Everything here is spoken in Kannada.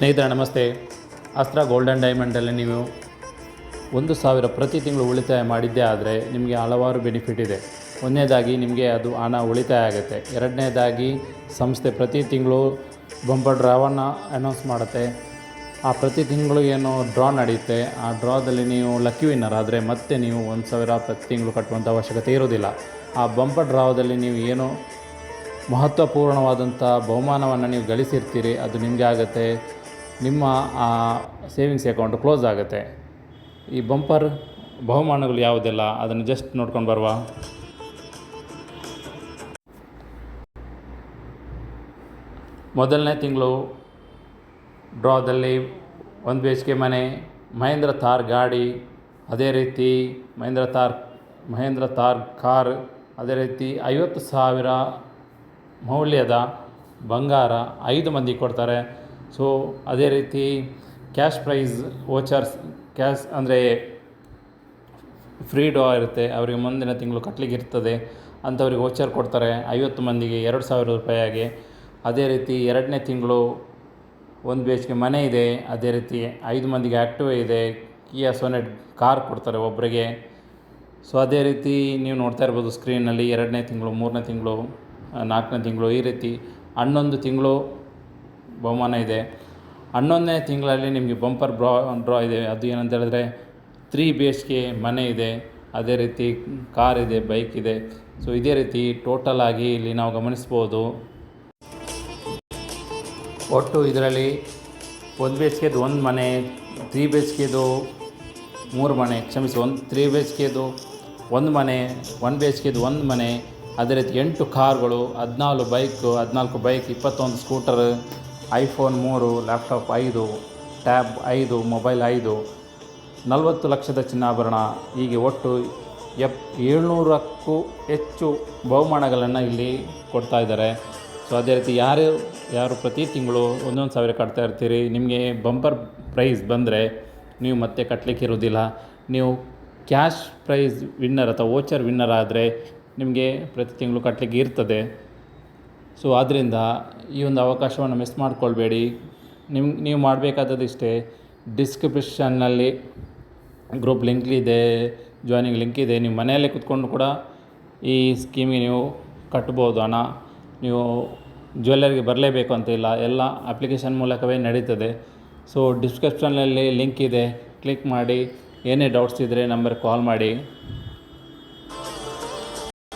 ಸ್ನೇಹಿತರೆ ನಮಸ್ತೆ. ಅಸ್ತ್ರ ಗೋಲ್ಡನ್ ಡೈಮಂಡಲ್ಲಿ ನೀವು 1,000 ಪ್ರತಿ ತಿಂಗಳು ಉಳಿತಾಯ ಮಾಡಿದ್ದೇ ಆದರೆ ನಿಮಗೆ ಹಲವಾರು ಬೆನಿಫಿಟ್ ಇದೆ. ಒಂದನೇದಾಗಿ ನಿಮಗೆ ಅದು ಹಣ ಉಳಿತಾಯ ಆಗುತ್ತೆ. ಎರಡನೇದಾಗಿ ಸಂಸ್ಥೆ ಪ್ರತಿ ತಿಂಗಳು ಬಂಪರ್ ಡ್ರಾವನ್ನು ಅನೌನ್ಸ್ ಮಾಡುತ್ತೆ. ಆ ಪ್ರತಿ ತಿಂಗಳು ಏನು ಡ್ರಾ ನಡೆಯುತ್ತೆ, ಆ ಡ್ರಾದಲ್ಲಿ ನೀವು ಲಕ್ಕಿ ವಿನ್ನರ್ ಆದರೆ ಮತ್ತೆ ನೀವು 1,000 ಪ್ರತಿ ತಿಂಗಳು ಕಟ್ಟುವಂಥ ಅವಶ್ಯಕತೆ ಇರೋದಿಲ್ಲ. ಆ ಬಂಪರ್ ಡ್ರಾದಲ್ಲಿ ನೀವು ಏನು ಮಹತ್ವಪೂರ್ಣವಾದಂಥ ಬಹುಮಾನವನ್ನು ನೀವು ಗಳಿಸಿರ್ತೀರಿ, ಅದು ನಿಮಗೆ ಆಗುತ್ತೆ. ನಿಮ್ಮ ಆ ಸೇವಿಂಗ್ಸ್ ಅಕೌಂಟ್ ಕ್ಲೋಸ್ ಆಗುತ್ತೆ. ಈ ಬಂಪರ್ ಬಹುಮಾನಗಳು ಯಾವುದೆಲ್ಲ ಅದನ್ನು ಜಸ್ಟ್ ನೋಡ್ಕೊಂಡು ಬರುವ. ಮೊದಲನೇ ತಿಂಗಳು ಡ್ರಾದಲ್ಲಿ 1 BHK ಮನೆ, ಮಹೇಂದ್ರ ಥಾರ್ ಗಾಡಿ, ಅದೇ ರೀತಿ ಮಹೇಂದ್ರ ಥಾರ್ ಕಾರ್, ಅದೇ ರೀತಿ 50,000 ಮೌಲ್ಯದ ಬಂಗಾರ 5 ಮಂದಿ ಕೊಡ್ತಾರೆ. ಸೊ ಅದೇ ರೀತಿ ಕ್ಯಾಶ್ ಪ್ರೈಸ್ ವೋಚರ್ಸ್, ಕ್ಯಾಶ್ ಅಂದರೆ ಫ್ರೀ ಡ್ರಾ ಇರುತ್ತೆ, ಅವರಿಗೆ ಮುಂದಿನ ತಿಂಗಳು ಕಟ್ಟಲಿಕ್ಕೆ ಇರ್ತದೆ ಅಂಥವ್ರಿಗೆ ವೋಚರ್ ಕೊಡ್ತಾರೆ 50 ಮಂದಿಗೆ 2,000 ರೂಪಾಯಿಗೆ. ಅದೇ ರೀತಿ ಎರಡನೇ ತಿಂಗಳು 1 BHK ಮನೆ ಇದೆ, ಅದೇ ರೀತಿ 5 ಮಂದಿಗೆ ಆ್ಯಕ್ಟಿವ್ ಇದೆ, ಕಿಯಾ ಸೊನೆಟ್ ಕಾರ್ ಕೊಡ್ತಾರೆ ಒಬ್ಬರಿಗೆ. ಸೊ ಅದೇ ರೀತಿ ನೀವು ನೋಡ್ತಾ ಇರ್ಬೋದು ಸ್ಕ್ರೀನಲ್ಲಿ 2ನೇ ತಿಂಗಳು, 3ನೇ ತಿಂಗಳು, 4ನೇ ತಿಂಗಳು, ಈ ರೀತಿ 11 ತಿಂಗಳು ಬಹುಮಾನ ಇದೆ. 11ನೇ ತಿಂಗಳಲ್ಲಿ ನಿಮಗೆ ಬಂಪರ್ ಡ್ರಾ ಇದೆ. ಅದು ಏನಂತ ಹೇಳಿದ್ರೆ 3 BHK ಮನೆ ಇದೆ, ಅದೇ ರೀತಿ ಕಾರ್ ಇದೆ, ಬೈಕ್ ಇದೆ. ಸೊ ಇದೇ ರೀತಿ ಟೋಟಲ್ ಆಗಿ ಇಲ್ಲಿ ನಾವು ಗಮನಿಸ್ಬೋದು. ಒಟ್ಟು ಇದರಲ್ಲಿ 1 BHKದು 1 ಮನೆ, 3 BHKದು 3 ಮನೆ, 3 BHKದು 1 ಮನೆ, 1 BHKದು 1 ಮನೆ, ಅದೇ ರೀತಿ 8 ಕಾರ್ಗಳು, 14 bike, 21 scooter, iPhone 3, laptop 5, tab 5, mobile 5, 40 ಲಕ್ಷದ ಚಿನ್ನಾಭರಣ, ಹೀಗೆ ಒಟ್ಟು 700ಕ್ಕೂ ಹೆಚ್ಚು ಬಹುಮಾನಗಳನ್ನು ಇಲ್ಲಿ ಕೊಡ್ತಾ ಇದ್ದಾರೆ. ಸೊ ಅದೇ ರೀತಿ ಯಾರು ಪ್ರತಿ ತಿಂಗಳು 1,000 ಕಟ್ತಾ ಇರ್ತೀರಿ, ನಿಮಗೆ ಬಂಪರ್ ಪ್ರೈಸ್ ಬಂದರೆ ನೀವು ಮತ್ತೆ ಕಟ್ಟಲಿಕ್ಕೆ ಇರೋದಿಲ್ಲ. ನೀವು ಕ್ಯಾಶ್ ಪ್ರೈಸ್ ವಿನ್ನರ್ ಅಥವಾ ವೋಚರ್ ವಿನ್ನರ್ ಆದರೆ ನಿಮಗೆ ಪ್ರತಿ ತಿಂಗಳು ಕಟ್ಟಲಿಕ್ಕೆ ಇರ್ತದೆ. ಸೊ ಆದ್ದರಿಂದ ಈ ಒಂದು ಅವಕಾಶವನ್ನು ಮಿಸ್ ಮಾಡಿಕೊಳ್ಬೇಡಿ. ನೀವು ಮಾಡಬೇಕಾದದ್ದು ಇಷ್ಟೇ, ಡಿಸ್ಕ್ರಿಪ್ಷನ್ನಲ್ಲಿ ಗ್ರೂಪ್ ಲಿಂಕ್ ಇದೆ, ಜಾಯ್ನಿಂಗ್ ಲಿಂಕ್ ಇದೆ. ನೀವು ಮನೆಯಲ್ಲೇ ಕೂತ್ಕೊಂಡು ಕೂಡ ಈ ಸ್ಕೀಮಿಗೆ ನೀವು ಕಟ್ಬೋದು ಹಣ. ನೀವು ಜ್ಯುವೆಲ್ಲರಿಗೆ ಬರಲೇಬೇಕು ಅಂತ ಇಲ್ಲ, ಎಲ್ಲ ಅಪ್ಲಿಕೇಶನ್ ಮೂಲಕವೇ ನಡೀತದೆ. ಸೊ ಡಿಸ್ಕ್ರಿಪ್ಷನ್ನಲ್ಲಿ ಲಿಂಕ್ ಇದೆ, ಕ್ಲಿಕ್ ಮಾಡಿ. ಏನೇ ಡೌಟ್ಸ್ ಇದ್ದರೆ ನಂಬರ್ಗೆ ಕಾಲ್ ಮಾಡಿ.